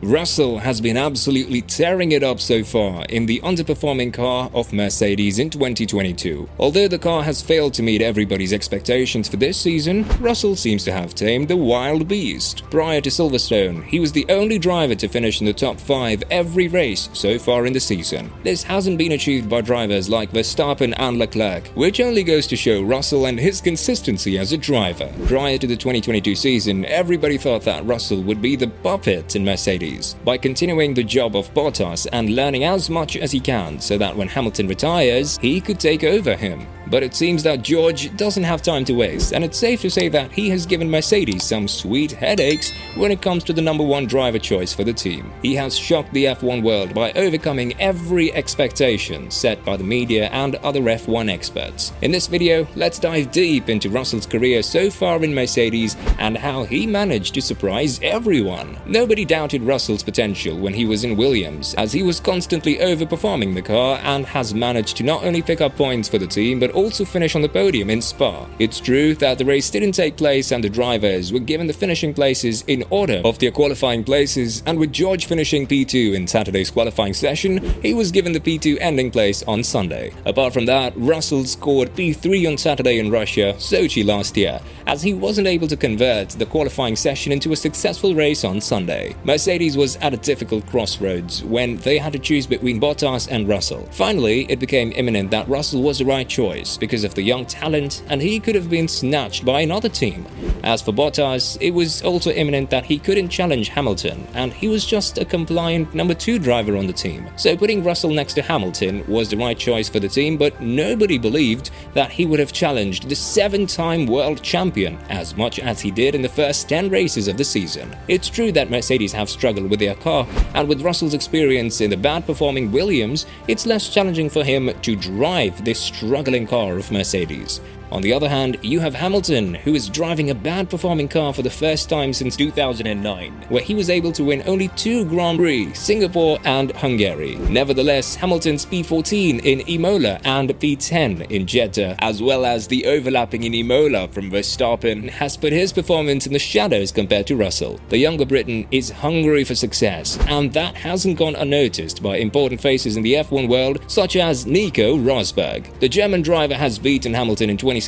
Russell has been absolutely tearing it up so far in the underperforming car of Mercedes in 2022. Although the car has failed to meet everybody's expectations for this season, Russell seems to have tamed the wild beast. Prior to Silverstone, he was the only driver to finish in the top 5 every race so far in the season. This hasn't been achieved by drivers like Verstappen and Leclerc, which only goes to show Russell and his consistency as a driver. Prior to the 2022 season, everybody thought that Russell would be the puppet in Mercedes, by continuing the job of Bottas and learning as much as he can so that when Hamilton retires, he could take over him. But it seems that George doesn't have time to waste, and it's safe to say that he has given Mercedes some sweet headaches when it comes to the #1 driver choice for the team. He has shocked the F1 world by overcoming every expectation set by the media and other F1 experts. In this video, let's dive deep into Russell's career so far in Mercedes and how he managed to surprise everyone. Nobody doubted Russell's potential when he was in Williams, as he was constantly overperforming the car and has managed to not only pick up points for the team but also finish on the podium in Spa. It's true that the race didn't take place and the drivers were given the finishing places in order of their qualifying places, and with George finishing P2 in Saturday's qualifying session, he was given the P2 ending place on Sunday. Apart from that, Russell scored P3 on Saturday in Russia, Sochi last year, as he wasn't able to convert the qualifying session into a successful race on Sunday. Mercedes was at a difficult crossroads when they had to choose between Bottas and Russell. Finally, it became imminent that Russell was the right choice because of the young talent, and he could have been snatched by another team. As for Bottas, it was also imminent that he couldn't challenge Hamilton, and he was just a compliant #2 driver on the team. So putting Russell next to Hamilton was the right choice for the team, but nobody believed that he would have challenged the 7-time world champion as much as he did in the first 10 races of the season. It's true that Mercedes have struggled with their car, and with Russell's experience in the bad-performing Williams, it's less challenging for him to drive this struggling car of Mercedes. On the other hand, you have Hamilton, who is driving a bad-performing car for the first time since 2009, where he was able to win only 2 Grand Prix, Singapore and Hungary. Nevertheless, Hamilton's P14 in Imola and P10 in Jeddah, as well as the overlapping in Imola from Verstappen, has put his performance in the shadows compared to Russell. The younger Briton is hungry for success, and that hasn't gone unnoticed by important faces in the F1 world, such as Nico Rosberg. The German driver has beaten Hamilton in 2016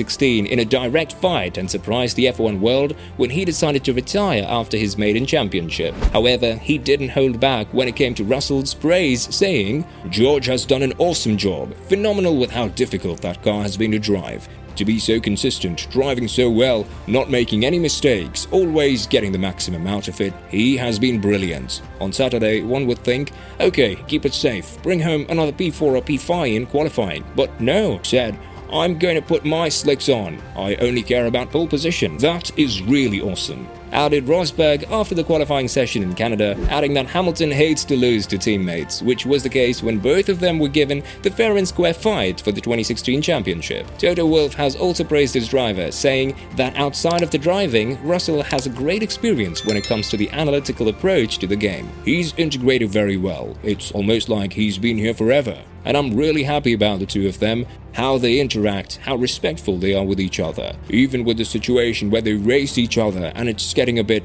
in a direct fight and surprised the F1 world when he decided to retire after his maiden championship. However, he didn't hold back when it came to Russell's praise, saying, "George has done an awesome job. Phenomenal with how difficult that car has been to drive. To be so consistent, driving so well, not making any mistakes, always getting the maximum out of it, he has been brilliant." On Saturday, one would think, okay, keep it safe, bring home another P4 or P5 in qualifying. But no, said, "I'm going to put my slicks on. I only care about pole position. That is really awesome," added Rosberg after the qualifying session in Canada, adding that Hamilton hates to lose to teammates, which was the case when both of them were given the fair and square fight for the 2016 championship. Toto Wolff has also praised his driver, saying that outside of the driving, Russell has a great experience when it comes to the analytical approach to the game. He's integrated very well. It's almost like he's been here forever. And I'm really happy about the two of them, how they interact, how respectful they are with each other. Even with the situation where they race each other and it's getting a bit,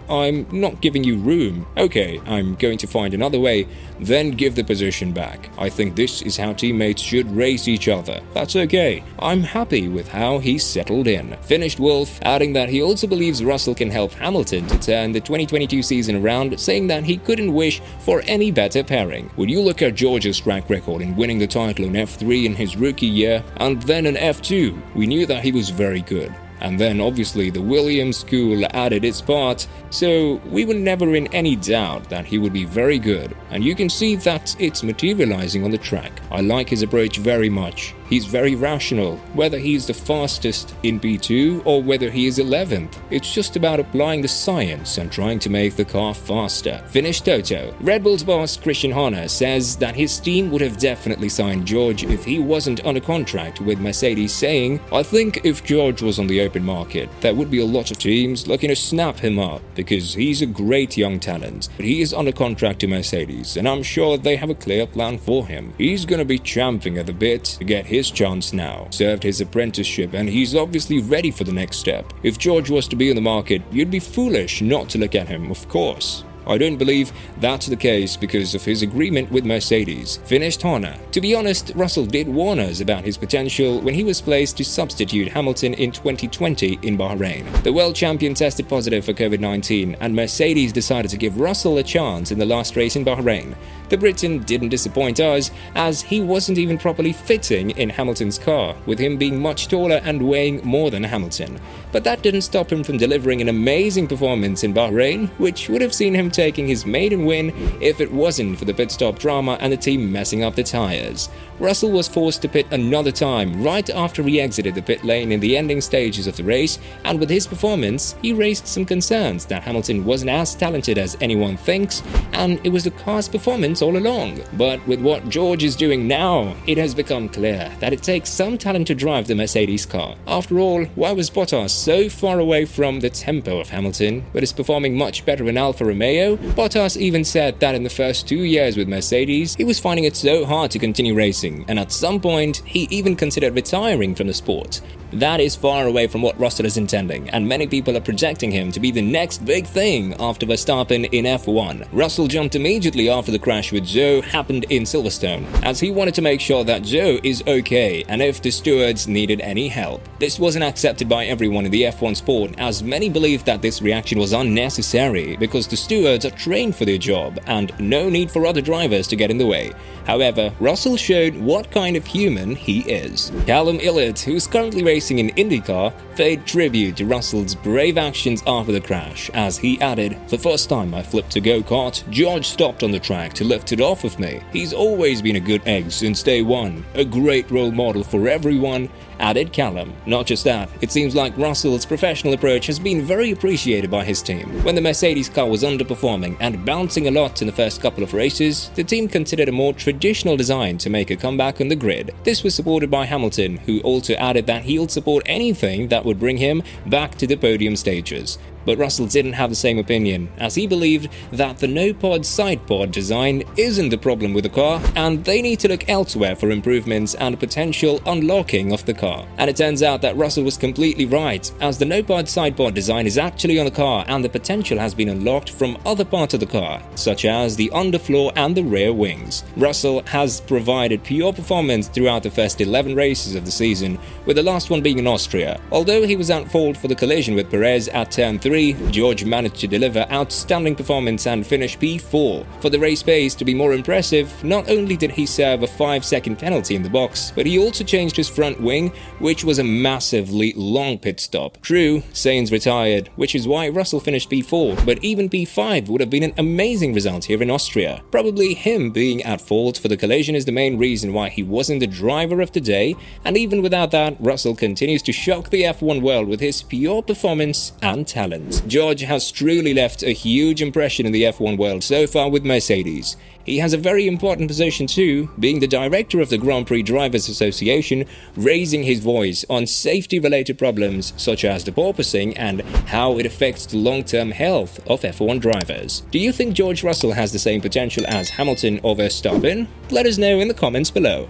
I'm not giving you room. Okay, I'm going to find another way, then give the position back. I think this is how teammates should race each other. That's okay. I'm happy with how he's settled in," finished Wolff, adding that he also believes Russell can help Hamilton to turn the 2022 season around, saying that he couldn't wish for any better pairing. When you look at George's track record in winning the title in F3 in his rookie year and then in F2, we knew that he was very good. And then obviously the Williams school added its part, so we were never in any doubt that he would be very good, and you can see that it's materializing on the track. I like his approach very much. He's very rational, whether he's the fastest in P2 or whether he is 11th. It's just about applying the science and trying to make the car faster. Finished Toto. Red Bull's boss Christian Horner says that his team would have definitely signed George if he wasn't under contract with Mercedes, saying, "I think if George was on the open market, there would be a lot of teams looking to snap him up because he's a great young talent, but he is under contract to Mercedes and I'm sure they have a clear plan for him. He's gonna be champing at the bit to get his chance now. Served his apprenticeship and he's obviously ready for the next step. If George was to be in the market, you'd be foolish not to look at him, of course. I don't believe that's the case because of his agreement with Mercedes. Finished Horner. To be honest, Russell did warn us about his potential when he was placed to substitute Hamilton in 2020 in Bahrain. The world champion tested positive for COVID-19 and Mercedes decided to give Russell a chance in the last race in Bahrain. The Briton didn't disappoint us, as he wasn't even properly fitting in Hamilton's car, with him being much taller and weighing more than Hamilton. But that didn't stop him from delivering an amazing performance in Bahrain, which would have seen him taking his maiden win if it wasn't for the pit stop drama and the team messing up the tires. Russell was forced to pit another time right after he exited the pit lane in the ending stages of the race, and with his performance, he raised some concerns that Hamilton wasn't as talented as anyone thinks, and it was the car's performance all along. But with what George is doing now, it has become clear that it takes some talent to drive the Mercedes car. After all, why was Bottas so far away from the tempo of Hamilton, but is performing much better in Alfa Romeo? Bottas even said that in the first 2 years with Mercedes, he was finding it so hard to continue racing, and at some point, he even considered retiring from the sport. That is far away from what Russell is intending, and many people are projecting him to be the next big thing after Verstappen in F1. Russell jumped immediately after the crash with Zhou happened in Silverstone, as he wanted to make sure that Zhou is okay and if the stewards needed any help. This wasn't accepted by everyone in the F1 sport, as many believed that this reaction was unnecessary because the stewards are trained for their job and no need for other drivers to get in the way. However, Russell showed what kind of human he is. Callum Ilott, who is currently racing in IndyCar, paid tribute to Russell's brave actions after the crash, as he added, "The first time I flipped a go-kart, George stopped on the track to lift it off of me. He's always been a good egg since day one, a great role model for everyone," added Callum. Not just that, it seems like Russell's professional approach has been very appreciated by his team. When the Mercedes car was underperforming and bouncing a lot in the first couple of races, the team considered a more traditional design to make a comeback on the grid. This was supported by Hamilton, who also added that he'll support anything that would bring him back to the podium stages. But Russell didn't have the same opinion, as he believed that the no-pod side-pod design isn't the problem with the car, and they need to look elsewhere for improvements and potential unlocking of the car. And it turns out that Russell was completely right, as the no-pod side-pod design is actually on the car and the potential has been unlocked from other parts of the car, such as the underfloor and the rear wings. Russell has provided pure performance throughout the first 11 races of the season, with the last one being in Austria. Although he was at fault for the collision with Perez at turn 3, George managed to deliver outstanding performance and finish P4. For the race pace to be more impressive, not only did he serve a 5-second penalty in the box, but he also changed his front wing, which was a massively long pit stop. True, Sainz retired, which is why Russell finished P4, but even P5 would have been an amazing result here in Austria. Probably him being at fault for the collision is the main reason why he wasn't the driver of the day, and even without that, Russell continues to shock the F1 world with his pure performance and talent. George has truly left a huge impression in the F1 world so far with Mercedes. He has a very important position too, being the director of the Grand Prix Drivers Association, raising his voice on safety-related problems such as the porpoising and how it affects the long-term health of F1 drivers. Do you think George Russell has the same potential as Hamilton or Verstappen? Let us know in the comments below.